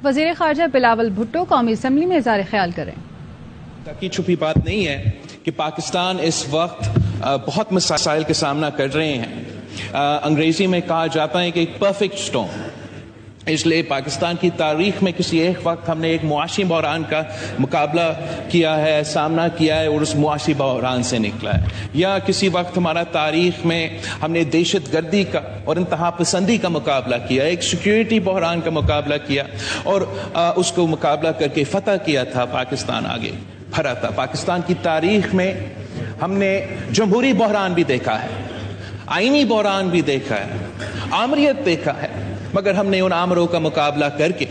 وزیر خارجہ بلاول بھٹو قومی اسمبلی میں اظہار خیال کریں۔ تاکہ چھپی بات نہیں ہے کہ پاکستان اس وقت بہت مسائل کا سامنا کر رہے ہیں۔ انگریزی میں کہا جاتا ہے کہ ایک پرفیکٹ اسٹارم، اس لیے پاکستان کی تاریخ میں کسی ایک وقت ہم نے ایک معاشی بحران کا مقابلہ کیا ہے، سامنا کیا ہے اور اس معاشی بحران سے نکلا ہے، یا کسی وقت ہمارا تاریخ میں ہم نے دہشت گردی کا اور انتہا پسندی کا مقابلہ کیا، ایک سیکیورٹی بحران کا مقابلہ کیا اور اس کو مقابلہ کر کے فتح کیا تھا، پاکستان آگے بڑھا تھا۔ پاکستان کی تاریخ میں ہم نے جمہوری بحران بھی دیکھا ہے، آئینی بحران بھی دیکھا ہے، آمریت دیکھا ہے، مگر ہم نے ان آمروں کا مقابلہ کر کے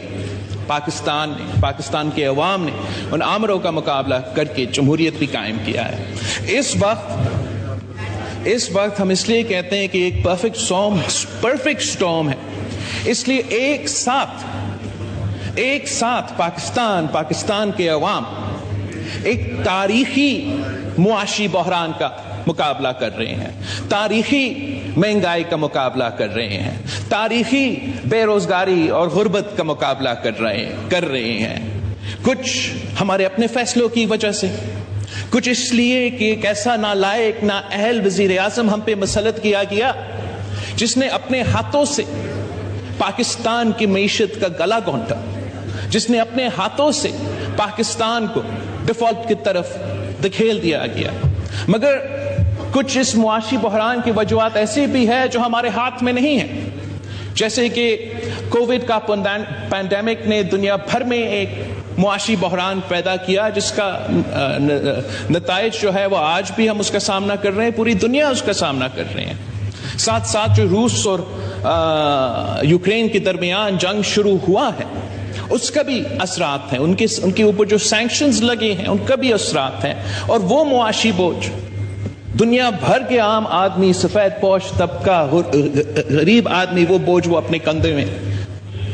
پاکستان کے عوام نے ان آمروں کا مقابلہ کر کے جمہوریت بھی قائم کیا ہے۔ اس وقت ہم اس لیے کہتے ہیں کہ ایک پرفیکٹ اسٹارم ہے، اس لیے ایک ساتھ پاکستان کے عوام ایک تاریخی معاشی بحران کا مقابلہ کر رہے ہیں، تاریخی مہنگائی کا مقابلہ کر رہے ہیں، تاریخی بے روزگاری اور غربت کا مقابلہ کر رہے ہیں، کچھ ہمارے اپنے فیصلوں کی وجہ سے، کچھ اس لیے کہ ایک ایسا نالائق نااہل وزیر اعظم ہم پہ مسلط کیا گیا جس نے اپنے ہاتھوں سے پاکستان کی معیشت کا گلا گھونٹا، جس نے اپنے ہاتھوں سے پاکستان کو ڈیفالٹ کی طرف دھکیل دیا گیا۔ مگر کچھ اس معاشی بحران کی وجوہات ایسی بھی ہے جو ہمارے ہاتھ میں نہیں ہیں، جیسے کہ کووڈ کا پینڈیمک نے دنیا بھر میں ایک معاشی بحران پیدا کیا، جس کا نتائج جو ہے وہ آج بھی ہم اس کا سامنا کر رہے ہیں، پوری دنیا اس کا سامنا کر رہے ہیں۔ ساتھ ساتھ جو روس اور یوکرین کے درمیان جنگ شروع ہوا ہے، اس کا بھی اثرات ہیں، ان کے اوپر جو سینکشنز لگے ہیں ان کا بھی اثرات ہیں، اور وہ معاشی بوجھ دنیا بھر کے عام آدمی، سفید پوش طبقہ، غریب آدمی، وہ بوجھ وہ اپنے کندھے میں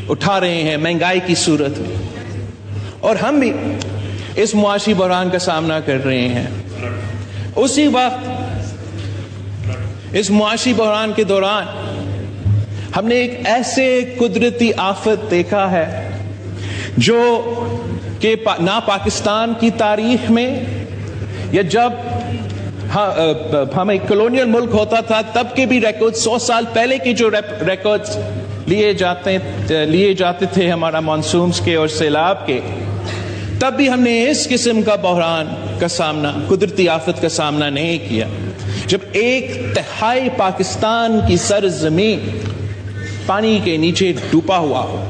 اٹھا رہے ہیں مہنگائی کی صورت میں، اور ہم بھی اس معاشی بحران کا سامنا کر رہے ہیں۔ اسی وقت اس معاشی بحران کے دوران ہم نے ایک ایسے قدرتی آفت دیکھا ہے جو کہ نہ پاکستان کی تاریخ میں، یا جب ہم ایک کلونیل ملک ہوتا تھا تب کے بھی ریکارڈ، 100 سال پہلے کے جو ریکارڈز لیے جاتے تھے ہمارا مانسونز کے اور سیلاب کے، تب بھی ہم نے اس قسم کا بحران کا سامنا، قدرتی آفت کا سامنا نہیں کیا، جب 1/3 پاکستان کی سرزمین پانی کے نیچے ڈوبا ہوا ہو۔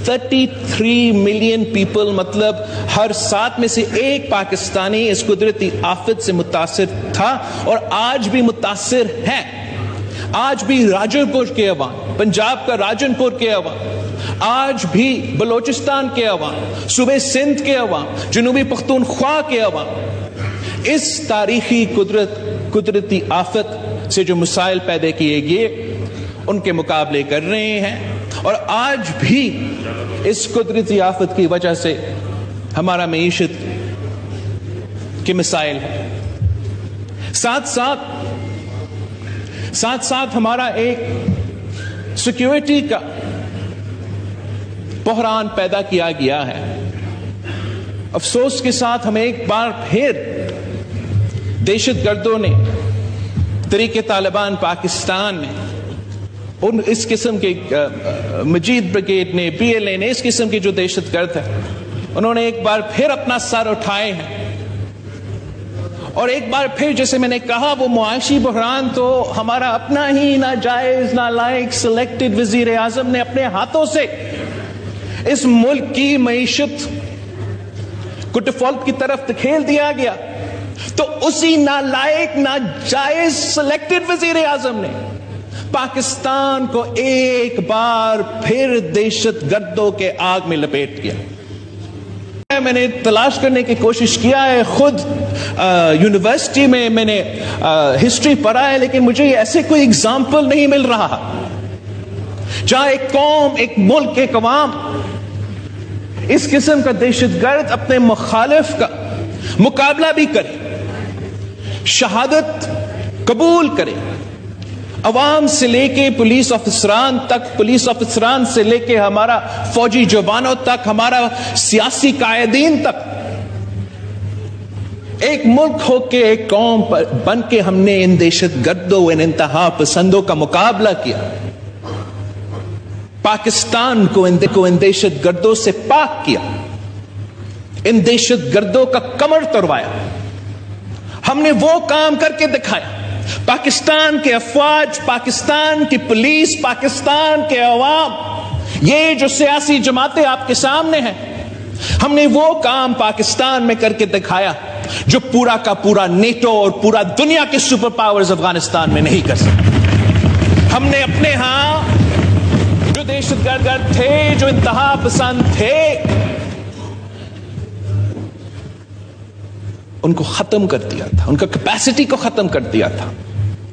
33 ملین پیپل، مطلب ہر 7 میں سے 1 پاکستانی اس قدرتی آفت سے متاثر تھا اور آج بھی متاثر ہے۔ آج بھی راجن پور کے عوام، پنجاب کا راجن پور کے عوام، آج بھی بلوچستان کے عوام، صوبے سندھ کے عوام، جنوبی پختونخوا کے عوام اس تاریخی قدرتی آفت سے جو مسائل پیدا کیے گئے ان کے مقابلے کر رہے ہیں، اور آج بھی اس قدرتی آفت کی وجہ سے ہمارا معیشت کے مسائل ہیں۔ ساتھ ساتھ ہمارا ایک سیکیورٹی کا بحران پیدا کیا گیا ہے۔ افسوس کے ساتھ ہمیں ایک بار پھر دہشت گردوں نے، طریقے طالبان پاکستان نے، اس قسم کے مجید بریگیڈ نے، BLA نے، اس قسم کے جو دہشت گرد ہیں، انہوں نے ایک بار پھر اپنا سر اٹھائے ہیں، اور ایک بار پھر جیسے میں نے کہا وہ معاشی بحران تو ہمارا اپنا ہی ناجائز نالائق سلیکٹڈ وزیر اعظم نے اپنے ہاتھوں سے اس ملک کی معیشت کو ڈیفالٹ کی طرف دھکیل دیا گیا، تو اسی نالائق ناجائز سلیکٹڈ وزیر اعظم نے پاکستان کو ایک بار پھر دہشت گردوں کے آگ میں لپیٹ دیا۔ میں نے تلاش کرنے کی کوشش کیا ہے، خود یونیورسٹی میں نے ہسٹری پڑھا ہے، لیکن مجھے ایسے کوئی اگزامپل نہیں مل رہا جہاں ایک قوم، ایک ملک، ایک عوام اس قسم کا دہشت گرد اپنے مخالف کا مقابلہ بھی کرے، شہادت قبول کرے عوام سے لے کے پولیس افسران تک، پولیس افسران سے لے کے ہمارا فوجی جوانوں تک، ہمارا سیاسی قائدین تک، ایک ملک ہو کے، ایک قوم بن کے ہم نے ان دہشت گردوں، ان انتہا پسندوں کا مقابلہ کیا. پاکستان کو ان دہشت گردوں سے پاک کیا، ان دہشت گردوں کا کمر توڑوایا. ہم نے وہ کام کر کے دکھایا. پاکستان کے افواج، پاکستان کی پولیس، پاکستان کے عوام، یہ جو سیاسی جماعتیں آپ کے سامنے ہیں، ہم نے وہ کام پاکستان میں کر کے دکھایا جو پورا کا پورا نیٹو اور پورا دنیا کے سپر پاورز افغانستان میں نہیں کر سکتے. ہم نے اپنے ہاں جو دہشت گرد تھے، جو انتہا پسند تھے، ان کو ختم کر دیا تھا، ان کا کیپیسٹی کو ختم کر دیا تھا.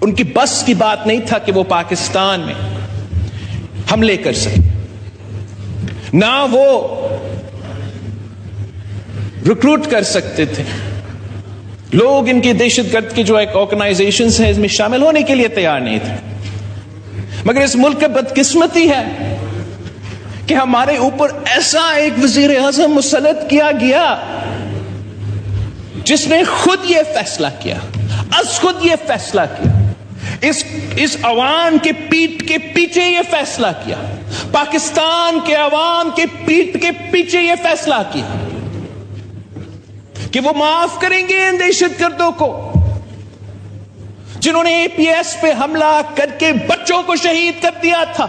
ان کی بس کی بات نہیں تھا کہ وہ پاکستان میں حملے کر سکے، نہ وہ ریکروٹ کر سکتے تھے. لوگ ان کی دہشت گرد کی جو ایک آرگنائزیشنز ہیں اس میں شامل ہونے کے لیے تیار نہیں تھے. مگر اس ملک کی بدقسمتی ہے کہ ہمارے اوپر ایسا ایک وزیر اعظم مسلط کیا گیا جس نے خود یہ فیصلہ کیا، از خود یہ فیصلہ کیا، اس عوام کے پیٹ کے پیچھے یہ فیصلہ کیا، پاکستان کے عوام کے پیٹ کے پیچھے یہ فیصلہ کیا کہ وہ معاف کریں گے ان دہشت گردوں کو جنہوں نے اے پی ایس پہ حملہ کر کے بچوں کو شہید کر دیا تھا،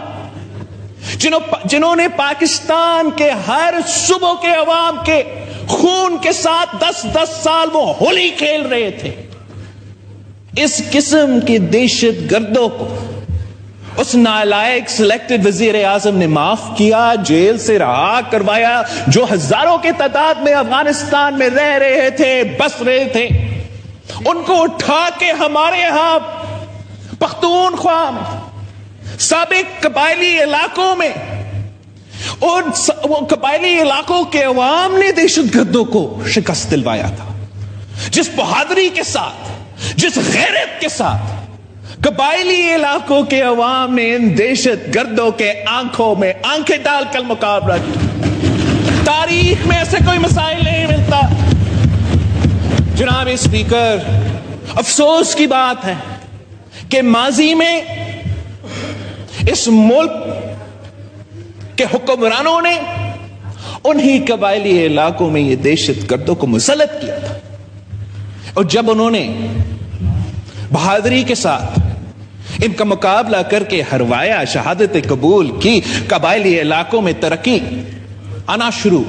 جنہوں نے پاکستان کے ہر صوبوں کے عوام کے خون کے ساتھ 10 سال وہ ہولی کھیل رہے تھے. اس قسم کی دہشت گردوں کو اس نالائق سلیکٹڈ وزیر اعظم نے معاف کیا، جیل سے رہا کروایا، جو ہزاروں کی تعداد میں افغانستان میں رہ رہے تھے، بس رہے تھے. ان کو اٹھا کے ہمارے ہاں پختونخوا میں، سابق قبائلی علاقوں میں، اور وہ قبائلی علاقوں کے عوام نے دہشت گردوں کو شکست دلوایا تھا. جس بہادری کے ساتھ، جس غیرت کے ساتھ قبائلی علاقوں کے عوام نے ان دہشت گردوں کے آنکھوں میں آنکھیں ڈال کر مقابلہ کیا، تاریخ میں ایسے کوئی مسائل نہیں ملتا. جناب اسپیکر، افسوس کی بات ہے کہ ماضی میں اس ملک کہ حکمرانوں نے انہی قبائلی علاقوں میں یہ دہشت گردوں کو مسلط کیا تھا، اور جب انہوں نے بہادری کے ساتھ ان کا مقابلہ کر کے ہروایا، شہادت قبول کی، قبائلی علاقوں میں ترقی آنا شروع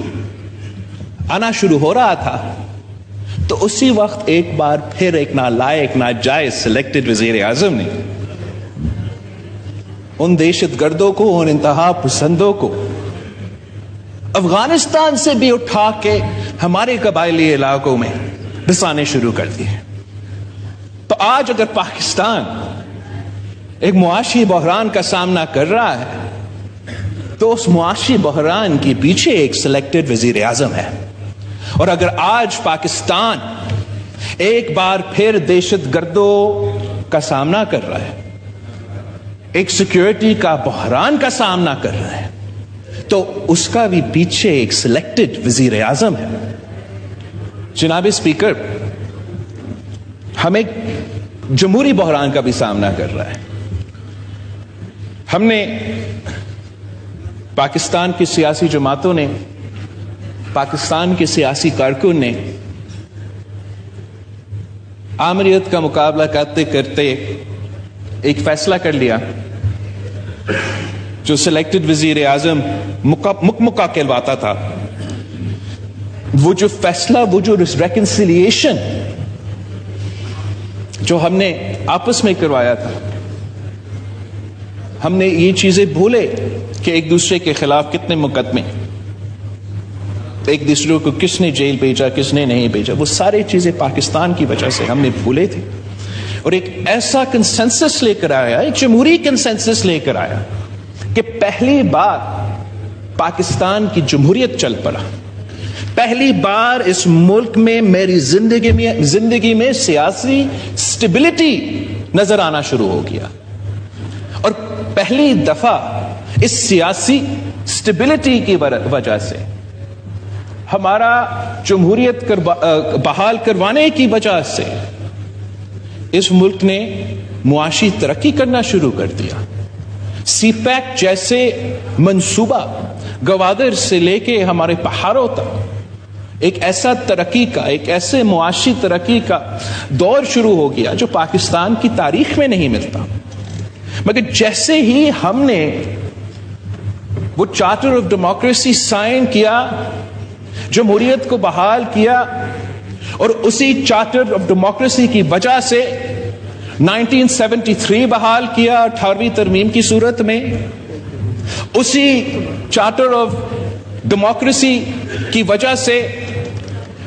ہو رہا تھا، تو اسی وقت ایک بار پھر ایک نالائق، ناجائز سلیکٹڈ وزیر اعظم نے ان دہشت گردوں کو، ان انتہا پسندوں کو افغانستان سے بھی اٹھا کے ہمارے قبائلی علاقوں میں بسانے شروع کر دیے. تو آج اگر پاکستان ایک معاشی بحران کا سامنا کر رہا ہے تو اس معاشی بحران کے پیچھے ایک سلیکٹڈ وزیر اعظم ہے. اور اگر آج پاکستان ایک بار پھر دہشت گردوں کا سامنا کر رہا ہے، ایک سیکیورٹی کا بحران کا سامنا کر رہا ہے، تو اس کا بھی پیچھے ایک سلیکٹڈ وزیر اعظم ہے. جناب اسپیکر، ہم ایک جمہوری بحران کا بھی سامنا کر رہا ہے. ہم نے پاکستان کی سیاسی جماعتوں نے، پاکستان کے سیاسی کارکن نے آمریت کا مقابلہ کرتے کرتے ایک فیصلہ کر لیا جو سلیکٹڈ وزیر اعظم مکمکا کہلواتا تھا. وہ جو فیصلہ، وہ جو ریکنسیلیشن جو ہم نے آپس میں کروایا تھا، ہم نے یہ چیزیں بھولے کہ ایک دوسرے کے خلاف کتنے مقدمے، ایک دوسرے کو کس نے جیل بھیجا، کس نے نہیں بھیجا، وہ ساری چیزیں پاکستان کی وجہ سے ہم نے بھولے تھے. اور ایک ایسا کنسنسس لے کر آیا، ایک جمہوری کنسنسس لے کر آیا کہ پہلی بار پاکستان کی جمہوریت چل پڑا. پہلی بار اس ملک میں میری زندگی میں سیاسی سٹیبلٹی نظر آنا شروع ہو گیا. پہلی دفعہ اس سیاسی سٹیبلٹی کی وجہ سے، ہمارا جمہوریت بحال کروانے کی وجہ سے اس ملک نے معاشی ترقی کرنا شروع کر دیا. سی پیک جیسے منصوبہ گوادر سے لے کے ہمارے پہاڑوں تک ایک ایسا ترقی کا، ایک ایسے معاشی ترقی کا دور شروع ہو گیا جو پاکستان کی تاریخ میں نہیں ملتا. مگر جیسے ہی ہم نے وہ چارٹر آف ڈیموکریسی سائن کیا، جمہوریت کو بحال کیا، اور اسی چارٹر آف ڈیموکریسی کی وجہ سے 1973 بحال کیا 18ویں ترمیم کی صورت میں، اسی چارٹر آف ڈیموکریسی کی وجہ سے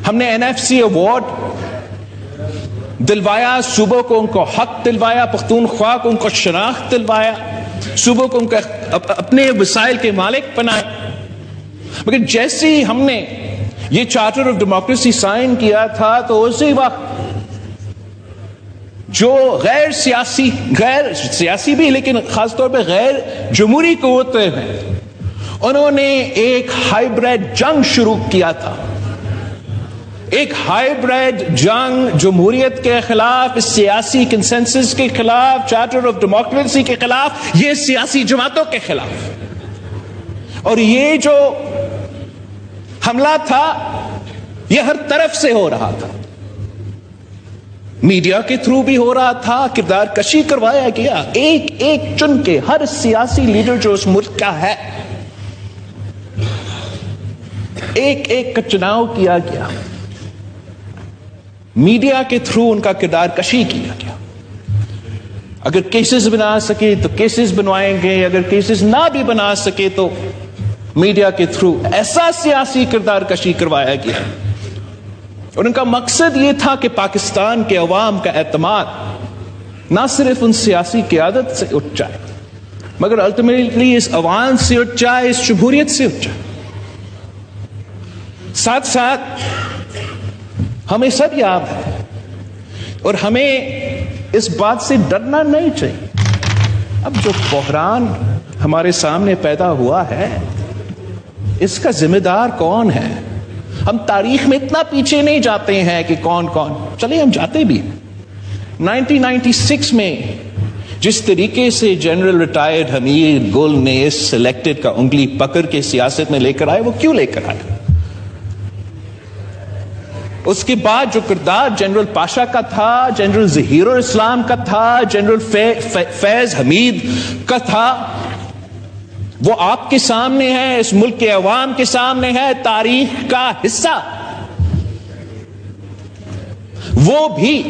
ہم نے NFC ایوارڈ دلوایا، صوبوں کو ان کو حق دلوایا، پختونخوا کو ان کو شناخت دلوایا، صوبوں کو ان کو اپنے وسائل کے مالک بنائے. مگر جیسے ہی ہم نے یہ چارٹر آف ڈیموکریسی سائن کیا تھا تو اسی وقت جو غیر سیاسی بھی لیکن خاص طور پہ غیر جمہوری قوتیں ہیں، انہوں نے ایک ہائیبریڈ جنگ شروع کیا تھا، ایک ہائیبریڈ جنگ جمہوریت کے خلاف، اس سیاسی کنسنسس کے خلاف، چارٹر آف ڈیموکریسی کے خلاف، یہ سیاسی جماعتوں کے خلاف. اور یہ جو حملہ تھا یہ ہر طرف سے ہو رہا تھا، میڈیا کے تھرو بھی ہو رہا تھا، کردار کشی کروایا گیا، ایک ایک چن کے ہر سیاسی لیڈر جو اس ملک کا ہے ایک ایک کا چناؤ کیا گیا، میڈیا کے تھرو ان کا کردار کشی کیا گیا. اگر کیسز بنا سکے تو کیسز بنوائیں گے، اگر کیسز نہ بھی بنا سکے تو میڈیا کے تھرو ایسا سیاسی کردار کشی کروایا گیا. اور ان کا مقصد یہ تھا کہ پاکستان کے عوام کا اعتماد نہ صرف ان سیاسی قیادت سے اٹھ جائے مگر الٹیمیٹلی اس عوام سے اٹھ جائے، اس جمہوریت سے اٹھ جائے. ساتھ ساتھ ہمیں سب یاد ہے اور ہمیں اس بات سے ڈرنا نہیں چاہیے، اب جو بحران ہمارے سامنے پیدا ہوا ہے اس کا ذمہ دار کون ہے؟ ہم تاریخ میں اتنا پیچھے نہیں جاتے ہیں کہ کون چلے ہم جاتے بھی. 1996 میں جس طریقے سے جنرل ریٹائرڈ حمید گل نے اس سلیکٹڈ کا انگلی پکڑ کے سیاست میں لے کر آئے، وہ کیوں لے کر آئے؟ اس کے بعد جو کردار جنرل پاشا کا تھا، جنرل ظہیر الاسلام کا تھا، جنرل فیض حمید کا تھا، وہ آپ کے سامنے ہے، اس ملک کے عوام کے سامنے ہے، تاریخ کا حصہ. وہ بھی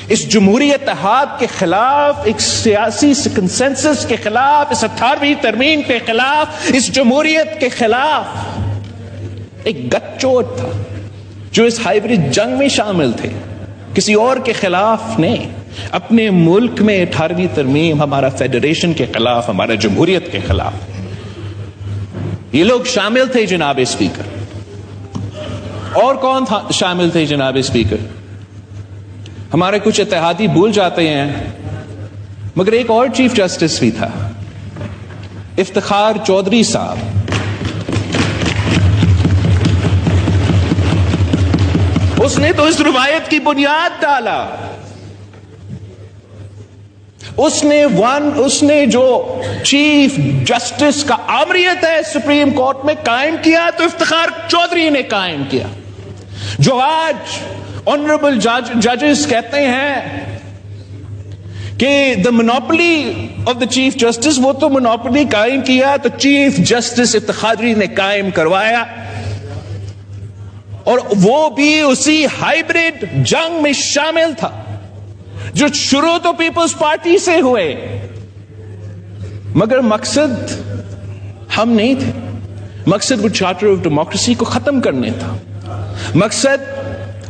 اس جمہوری اتحاد کے خلاف، ایک سیاسی کنسنسس کے خلاف، اس 18ویں ترمیم کے خلاف، اس جمہوریت کے خلاف ایک گٹھ چوٹ تھا جو اس ہائیبریڈ جنگ میں شامل تھے، کسی اور کے خلاف نہیں، اپنے ملک میں 18ویں ترمیم، ہمارا فیڈریشن کے خلاف، ہمارا جمہوریت کے خلاف. یہ لوگ شامل تھے جناب اسپیکر. اور کون تھا شامل تھے جناب اسپیکر؟ ہمارے کچھ اتحادی بھول جاتے ہیں مگر ایک اور چیف جسٹس بھی تھا، افتخار چودھری صاحب. اس نے تو اس روایت کی بنیاد ڈالا. اس نے جو چیف جسٹس کا آمریت ہے سپریم کورٹ میں قائم کیا تو افتخار چودھری نے قائم کیا. جو آج آنریبل ججز کہتے ہیں کہ the monopoly of the chief justice, وہ تو مونوپلی قائم کیا تو چیف جسٹس افتخاری نے قائم کروایا، اور وہ بھی اسی ہائیبریڈ جنگ میں شامل تھا جو شروع تو پیپلز پارٹی سے ہوئے، مگر مقصد ہم نہیں تھے. مقصد وہ چارٹر آف ڈیموکریسی کو ختم کرنے تھا، مقصد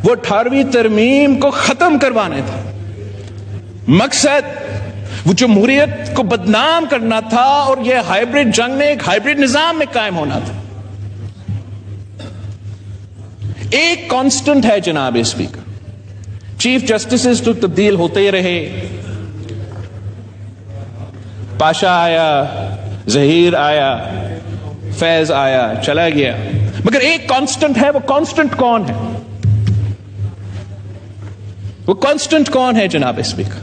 وہ 18ویں ترمیم کو ختم کروانے تھا، مقصد وہ جمہوریت کو بدنام کرنا تھا، اور یہ ہائیبریڈ جنگ میں ایک ہائیبریڈ نظام میں قائم ہونا تھا. ایک کانسٹنٹ ہے جناب اسپیکر، چیف جسٹسز تو تبدیل ہوتے رہے، پاشا آیا، ظہیر آیا، فیض آیا، چلا گیا، مگر ایک کانسٹنٹ ہے. وہ کانسٹنٹ کون ہے؟ وہ کانسٹنٹ کون ہے جناب اسپیکر؟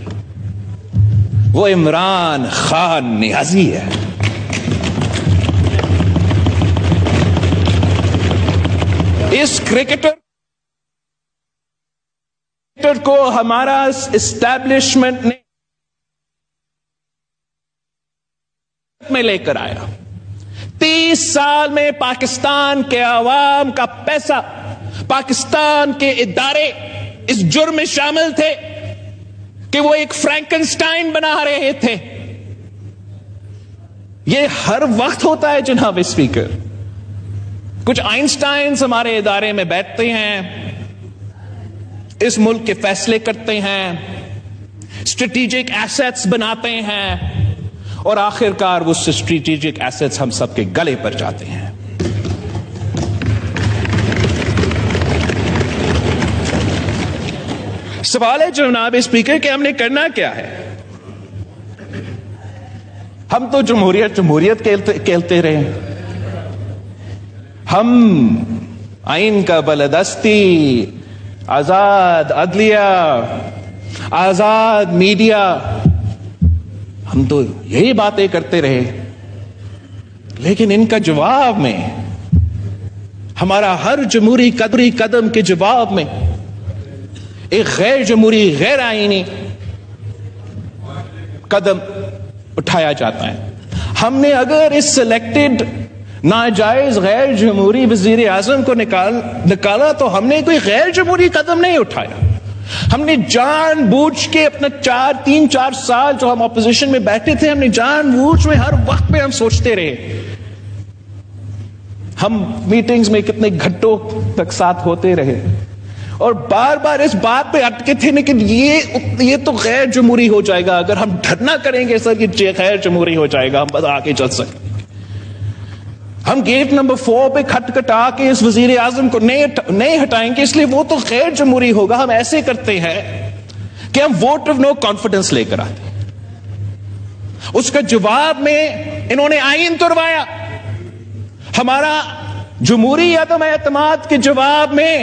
وہ عمران خان نیازی ہے. اس کرکٹر کو ہمارا اسٹیبلشمنٹ نے میں لے کر آیا. 30 سال میں پاکستان کے عوام کا پیسہ، پاکستان کے ادارے اس جرم میں شامل تھے کہ وہ ایک فرینکنسٹائن بنا رہے تھے. یہ ہر وقت ہوتا ہے جناب اسپیکر. کچھ آئنسٹائنز ہمارے ادارے میں بیٹھتے ہیں، اس ملک کے فیصلے کرتے ہیں، اسٹریٹجک ایسیٹس بناتے ہیں، اور آخر کار وہ اسٹریٹجک ایسیٹس ہم سب کے گلے پر جاتے ہیں. سوال ہے جناب اسپیکر کہ ہم نے کرنا کیا ہے؟ ہم تو جمہوریت کہتے رہے. ہم آئین کا بالادستی، آزاد عدلیہ، آزاد میڈیا، ہم تو یہی باتیں کرتے رہے. لیکن ان کا جواب میں، ہمارا ہر جمہوری قدم کے جواب میں ایک غیر جمہوری، غیر آئینی قدم اٹھایا جاتا ہے. ہم نے اگر اس سلیکٹڈ ناجائز غیر جمہوری وزیر اعظم کو نکالا تو ہم نے کوئی غیر جمہوری قدم نہیں اٹھایا. ہم نے جان بوجھ کے اپنا 3-4 سال جو ہم اپوزیشن میں بیٹھے تھے، ہم نے جان بوجھ میں ہر وقت پہ ہم سوچتے رہے. ہم میٹنگز میں کتنے گھنٹوں تک ساتھ ہوتے رہے اور بار بار اس بات پہ اٹکے تھے لیکن یہ تو غیر جمہوری ہو جائے گا. اگر ہم دھرنا کریں گے سر یہ غیر جمہوری ہو جائے گا، ہم بس آگے چل سکیں. ہم گیٹ نمبر 4 پہ کھٹکھٹا کے اس وزیر اعظم کو نہیں ہٹائیں گے، اس لیے وہ تو غیر جمہوری ہوگا. ہم ایسے کرتے ہیں کہ ہم ووٹ آف نو کانفیڈنس لے کر آتے ہیں. اس کا جواب میں انہوں نے آئین توڑوایا. ہمارا جمہوری عدم اعتماد کے جواب میں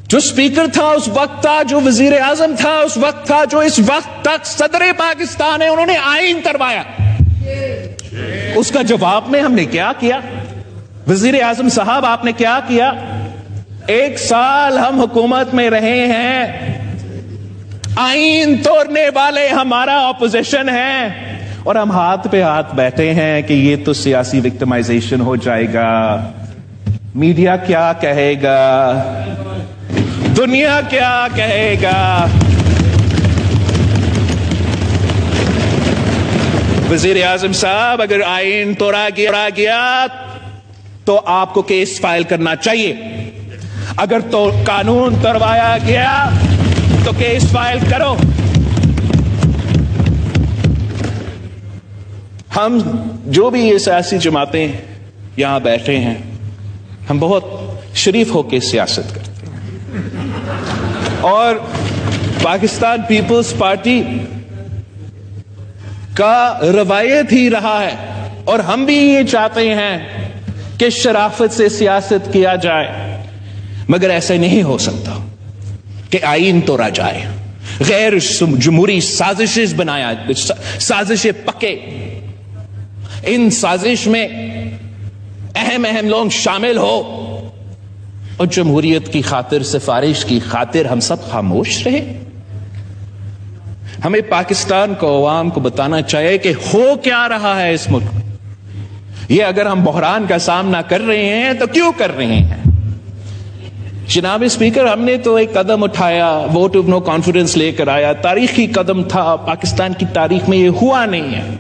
جو اسپیکر تھا اس وقت تھا، جو وزیر اعظم تھا اس وقت تھا، جو اس وقت تک صدر پاکستان ہے، انہوں نے آئین توڑوایا. اس کا جواب میں ہم نے کیا کیا؟ وزیر اعظم صاحب آپ نے کیا کیا؟ 1 سال ہم حکومت میں رہے ہیں، آئین توڑنے والے ہمارا اپوزیشن ہے اور ہم ہاتھ پہ ہاتھ بیٹھے ہیں کہ یہ تو سیاسی وکٹمائزیشن ہو جائے گا. میڈیا کیا کہے گا؟ دنیا کیا کہے گا؟ وزیر اعظم صاحب اگر آئین توڑا گیا تو آپ کو کیس فائل کرنا چاہیے. اگر تو قانون توڑوایا گیا تو کیس فائل کرو. ہم جو بھی یہ سیاسی جماعتیں یہاں بیٹھے ہیں، ہم بہت شریف ہو کے سیاست کرتے ہیں اور پاکستان پیپلز پارٹی کا روایت ہی رہا ہے اور ہم بھی یہ چاہتے ہیں کہ شرافت سے سیاست کیا جائے. مگر ایسا نہیں ہو سکتا کہ آئین توڑا جائے، غیر جمہوری سازشیں بنایا، سازشیں پکے. ان سازش میں اہم لوگ شامل ہو اور جمہوریت کی خاطر، سفارش کی خاطر ہم سب خاموش رہے. ہمیں پاکستان کو، عوام کو بتانا چاہیے کہ ہو کیا رہا ہے اس ملک میں. یہ اگر ہم بحران کا سامنا کر رہے ہیں تو کیوں کر رہے ہیں؟ جناب اسپیکر، ہم نے تو ایک قدم اٹھایا، ووٹ آف نو کانفیڈنس لے کر آیا. تاریخی قدم تھا، پاکستان کی تاریخ میں یہ ہوا نہیں ہے.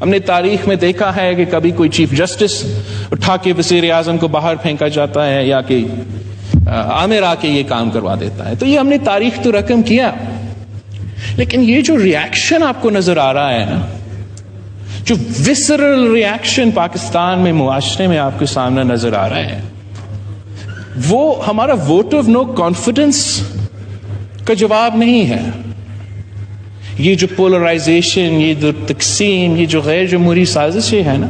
ہم نے تاریخ میں دیکھا ہے کہ کبھی کوئی چیف جسٹس اٹھا کے وزیر اعظم کو باہر پھینکا جاتا ہے یا کہ عامر آ کے یہ کام کروا دیتا ہے. تو یہ ہم نے تاریخ تو رقم کیا، لیکن یہ جو ریاکشن آپ کو نظر آ رہا ہے نا، جو وسرل ریاکشن پاکستان میں، معاشرے میں آپ کے سامنے نظر آ رہا ہے، وہ ہمارا ووٹ آف نو کانفیڈنس کا جواب نہیں ہے. یہ جو پولرائزیشن، یہ جو تقسیم، یہ جو غیر جمہوری سازشیں ہیں نا،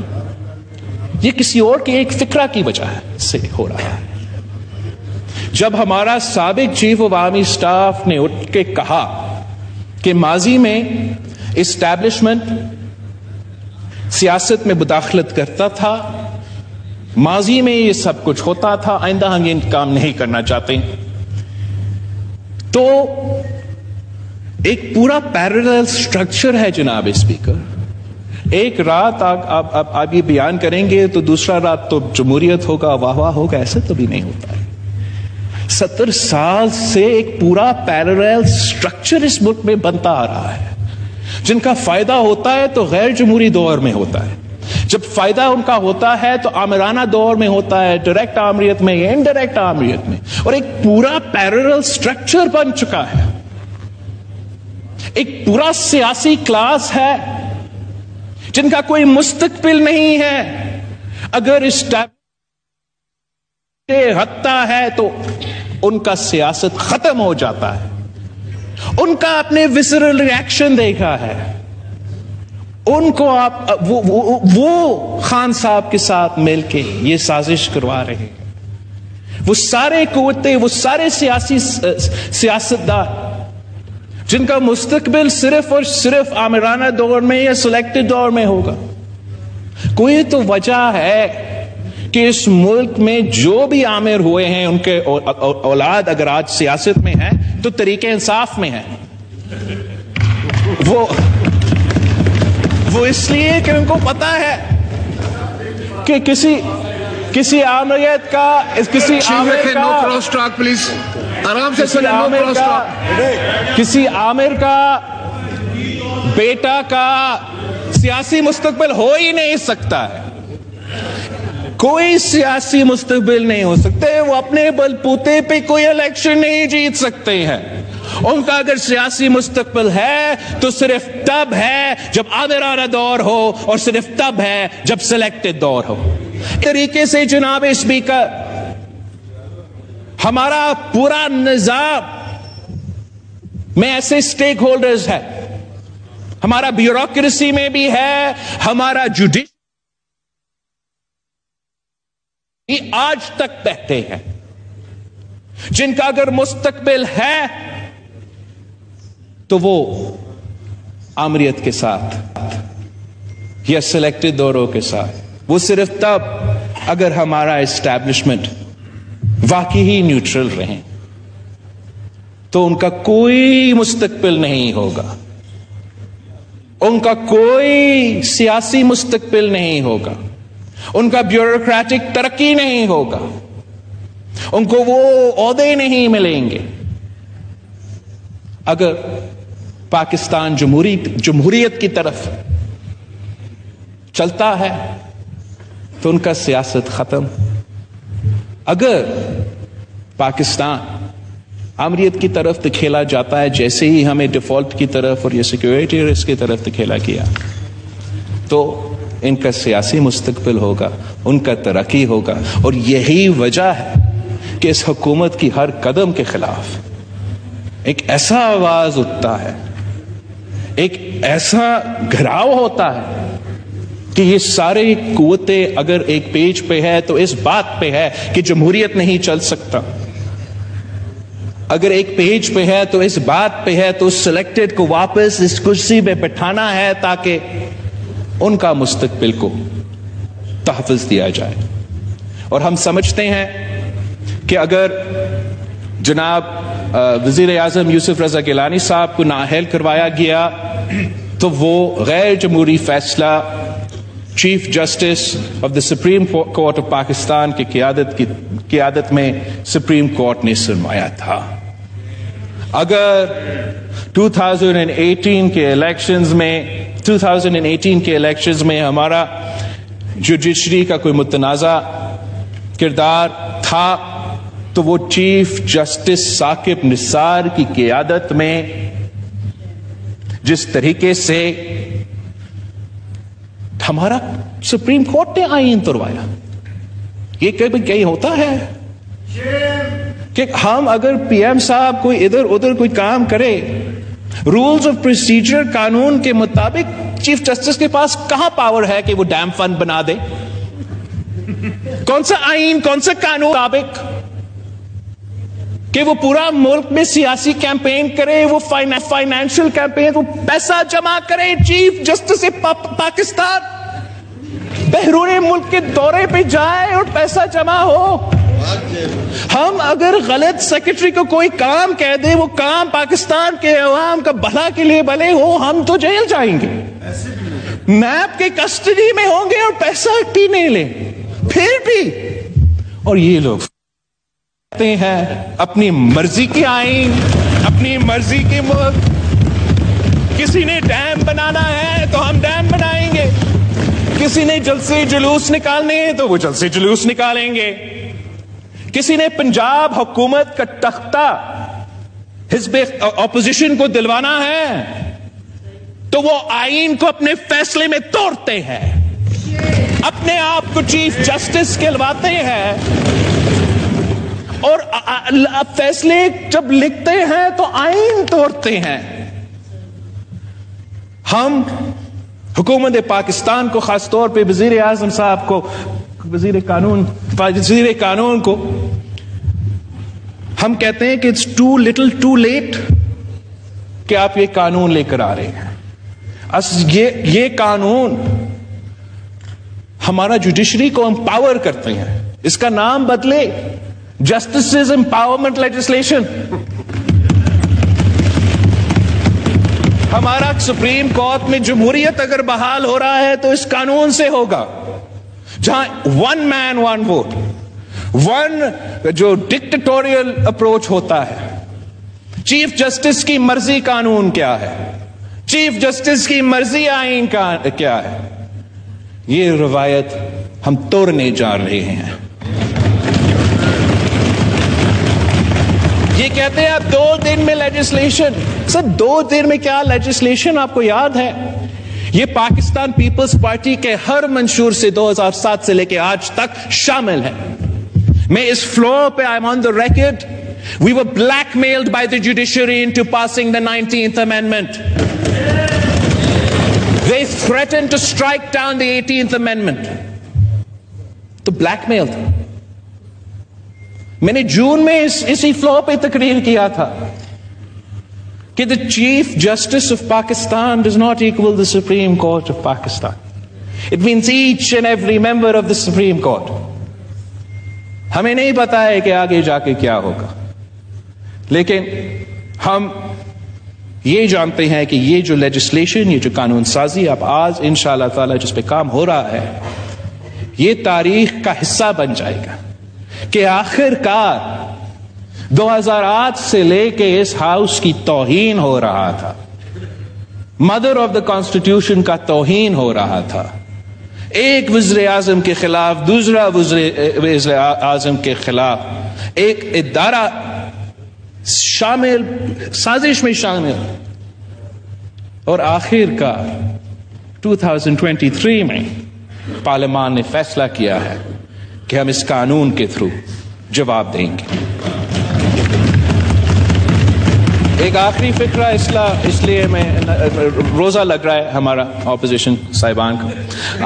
یہ کسی اور کے ایک فکرہ کی وجہ سے ہو رہا ہے. جب ہمارا سابق چیف آف آرمی اسٹاف نے اٹھ کے کہا کہ ماضی میں اسٹیبلشمنٹ سیاست میں مداخلت کرتا تھا، ماضی میں یہ سب کچھ ہوتا تھا، آئندہ ہم یہ کام نہیں کرنا چاہتے، تو ایک پورا پیرلل سٹرکچر ہے جناب اسپیکر. ایک رات آپ یہ بیان کریں گے تو دوسرا رات تو جمہوریت ہوگا، واہ واہ ہوگا، ایسا تو بھی نہیں ہوتا ہے. 70 سال سے ایک پورا پیرلل سٹرکچر اس ملک میں بنتا آ رہا ہے، جن کا فائدہ ہوتا ہے تو غیر جمہوری دور میں ہوتا ہے، جب فائدہ ان کا ہوتا ہے تو آمرانہ دور میں ہوتا ہے، ڈائریکٹ آمریت میں یا انڈائریکٹ آمریت میں، اور ایک پورا پیرلل سٹرکچر بن چکا ہے. ایک پورا سیاسی کلاس ہے جن کا کوئی مستقبل نہیں ہے. اگر ہتھا ہے تو ان کا سیاست ختم ہو جاتا ہے. ان کا اپنے وزرل ریاکشن دیکھا ہے، ان کو آپ وہ خان صاحب کے ساتھ مل کے یہ سازش کروا رہے ہیں. وہ سارے قوتیں، وہ سارے سیاستدان جن کا مستقبل صرف اور صرف آمرانہ دور میں یا سلیکٹڈ دور میں ہوگا. کوئی تو وجہ ہے کہ اس ملک میں جو بھی آمر ہوئے ہیں ان کے اولاد اگر آج سیاست میں ہیں تو طریق انصاف میں ہیں. وہ اس لیے کہ ان کو پتا ہے کہ کسی آمریت کا کسی عامر کا بیٹا کا سیاسی مستقبل ہو ہی نہیں سکتا ہے. کوئی سیاسی مستقبل نہیں ہو سکتے. وہ اپنے بلبوتے پہ کوئی الیکشن نہیں جیت سکتے ہیں. ان کا اگر سیاسی مستقبل ہے تو صرف تب ہے جب آمرانہ دور ہو، اور صرف تب ہے جب سلیکٹڈ دور ہو. اس طریقے سے جناب اسپیکر ہمارا پورا نظام میں ایسے سٹیک ہولڈرز ہے، ہمارا بیوروکریسی میں بھی ہے، ہمارا جوڈیشری آج تک بیٹھے ہیں، جن کا اگر مستقبل ہے تو وہ آمریت کے ساتھ یا سلیکٹڈ دوروں کے ساتھ. وہ صرف تب اگر ہمارا اسٹیبلشمنٹ واقعی نیوٹرل رہیں تو ان کا کوئی مستقبل نہیں ہوگا، ان کا کوئی سیاسی مستقبل نہیں ہوگا، ان کا بیوروکریٹک ترقی نہیں ہوگا، ان کو وہ عہدے نہیں ملیں گے. اگر پاکستان جمہوریت کی طرف چلتا ہے تو ان کا سیاست ختم. اگر پاکستان آمریت کی طرف دکھیلا جاتا ہے جیسے ہی ہمیں ڈیفالٹ کی طرف اور یہ سیکیورٹی رسک کی طرف دکھیلا کیا، تو ان کا سیاسی مستقبل ہوگا، ان کا ترقی ہوگا. اور یہی وجہ ہے کہ اس حکومت کی ہر قدم کے خلاف ایک ایسا آواز اٹھتا ہے، ایک ایسا گھراؤ ہوتا ہے کہ یہ سارے قوتیں اگر ایک پیج پہ ہے تو اس بات پہ ہے کہ جمہوریت نہیں چل سکتا. اگر ایک پیج پہ ہے تو اس بات پہ ہے تو سلیکٹڈ کو واپس اس کرسی پہ بٹھانا ہے تاکہ ان کا مستقبل کو تحفظ دیا جائے. اور ہم سمجھتے ہیں کہ اگر جناب وزیر اعظم یوسف رضا گیلانی صاحب کو نااہل کروایا گیا تو وہ غیر جمہوری فیصلہ chief justice of the supreme court of Pakistan کی قیادت میں سپریم کورٹ نے سنوایا تھا. اگر 2018 کے الیکشنز میں ہمارا جوڈیشری کا کوئی متنازع کردار تھا تو وہ چیف جسٹس ثاقب نثار کی قیادت میں جس طریقے سے ہمارا سپریم کورٹ نے آئین توڑوایا. یہ کہیں ہوتا ہے کہ ہم اگر پی ایم صاحب کوئی ادھر ادھر کوئی کام کرے، رولز آف پروسیجر قانون کے مطابق چیف جسٹس کے پاس کہاں پاور ہے کہ وہ ڈیم فنڈ بنا دے؟ کون سا آئین، کون سا قانون مطابق کہ وہ پورا ملک میں سیاسی کیمپین کرے، وہ فائنینشیل کیمپین، وہ پیسہ جمع کرے؟ چیف جسٹس پاکستان بیرون ملک کے دورے پہ جائے اور پیسہ جمع ہو۔ ہم اگر غلط سیکرٹری کو کوئی کام کہہ دے، وہ کام پاکستان کے عوام کا بھلا کے لیے بھلے ہو، ہم تو جیل جائیں گے، نیب کے کسٹڈی میں ہوں گے اور پیسہ بھی نہیں لیں پھر بھی۔ اور یہ لوگ کہتے ہیں اپنی مرضی کے آئین، اپنی مرضی کے ملک، کسی نے ڈیم بنانا ہے تو ہم ڈیم بنائیں گے، کسی نے جلسے جلوس نکالنے ہیں تو وہ جلسے جلوس نکالیں گے، کسی نے پنجاب حکومت کا تختہ حزب اپوزیشن کو دلوانا ہے تو وہ آئین کو اپنے فیصلے میں توڑتے ہیں، اپنے آپ کو چیف جسٹس کہلواتے ہیں، اور فیصلے جب لکھتے ہیں تو آئین توڑتے ہیں۔ ہم حکومت پاکستان کو، خاص طور پہ وزیر اعظم صاحب کو، وزیر قانون کو ہم کہتے ہیں کہ it's too little too late کہ آپ یہ قانون لے کر آ رہے ہیں۔ یہ قانون ہمارا جوڈیشری کو امپاور کرتے ہیں، اس کا نام بدلے جسٹسز امپاورمنٹ لیجسلیشن۔ ہمارا سپریم کورٹ میں جمہوریت اگر بحال ہو رہا ہے تو اس قانون سے ہوگا، جہاں ون مین ون ووٹ، جو ڈکٹیٹوریل اپروچ ہوتا ہے۔ چیف جسٹس کی مرضی قانون کیا ہے، چیف جسٹس کی مرضی آئین کیا ہے، یہ روایت ہم توڑنے جا رہے ہیں۔ یہ کہتے ہیں آپ 2 دن میں لیجسلیشن، سر 2 دن میں کیا لیجسلیشن؟ آپ کو یاد ہے یہ پاکستان پیپلز پارٹی کے ہر منشور سے 2007 سے لے کے آج تک شامل ہے۔ میں اس فلور پہ I am on the record, we were blackmailed by the judiciary into passing the 19th amendment. They threatened to strike down the 18th amendment. تو بلیک میل تھا۔ میں نے جون میں اسی فلور پہ تقریر کیا تھا کہ the Chief Justice of Pakistan does not equal the Supreme Court of Pakistan. It means each and every member of the Supreme Court. ہمیں نہیں پتا ہے کہ آگے جا کے کیا ہوگا، لیکن ہم یہ جانتے ہیں کہ یہ جو لیجسلیشن، یہ جو قانون سازی اب آج انشاءاللہ تعالی جس پہ کام ہو رہا ہے، یہ تاریخ کا حصہ بن جائے گا کہ آخر کار 2008 سے لے کے اس ہاؤس کی توہین ہو رہا تھا، مدر آف دا کانسٹیٹیوشن کا توہین ہو رہا تھا، ایک وزیر اعظم کے خلاف دوسرا وزیر اعظم کے خلاف ایک ادارہ شامل، سازش میں شامل، اور آخر کا 2023 میں پارلیمان نے فیصلہ کیا ہے کہ ہم اس قانون کے تھرو جواب دیں گے۔ ایک آخری فکرہ اس لیے میں روزہ لگ رہا ہے ہمارا اپوزیشن صاحبان کا،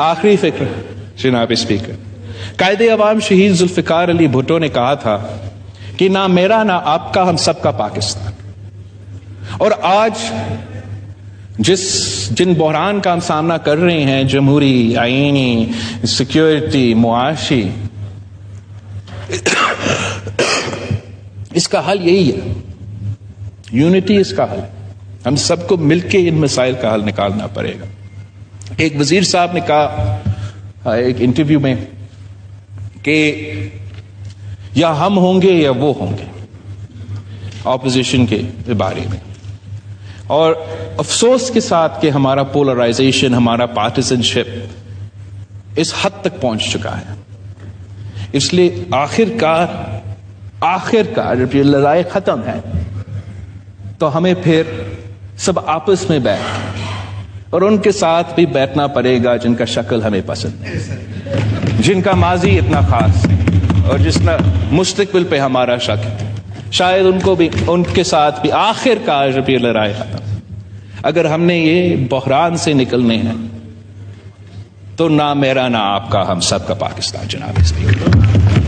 آخری فکرہ جناب اسپیکر، قائد عوام شہید ذوالفقار علی بھٹو نے کہا تھا کہ نہ میرا نہ آپ کا، ہم سب کا پاکستان۔ اور آج جن بحران کا ہم سامنا کر رہے ہیں، جمہوری، آئینی، سیکیورٹی، معاشی، اس کا حل یہی ہے، یونٹی اس کا حل ہے۔ ہم سب کو مل کے ان مسائل کا حل نکالنا پڑے گا۔ ایک وزیر صاحب نے کہا ایک انٹرویو میں کہ یا ہم ہوں گے یا وہ ہوں گے اپوزیشن کے بارے میں، اور افسوس کے ساتھ کہ ہمارا پولرائزیشن، ہمارا پارٹیزن شپ اس حد تک پہنچ چکا ہے۔ اس لیے آخر کار جب یہ لڑائی ختم ہے تو ہمیں پھر سب آپس میں بیٹھ اور ان کے ساتھ بھی بیٹھنا پڑے گا جن کا شکل ہمیں پسند ہے، جن کا ماضی اتنا خاص ہے اور جس کا مستقبل پہ ہمارا شک ہے، شاید ان کو بھی، ان کے ساتھ بھی آخر کار جب یہ لڑائی ختم اگر ہم نے یہ بحران سے نکلنے ہیں تو نہ میرا نہ آپ کا، ہم سب کا پاکستان جناب اسپیکر.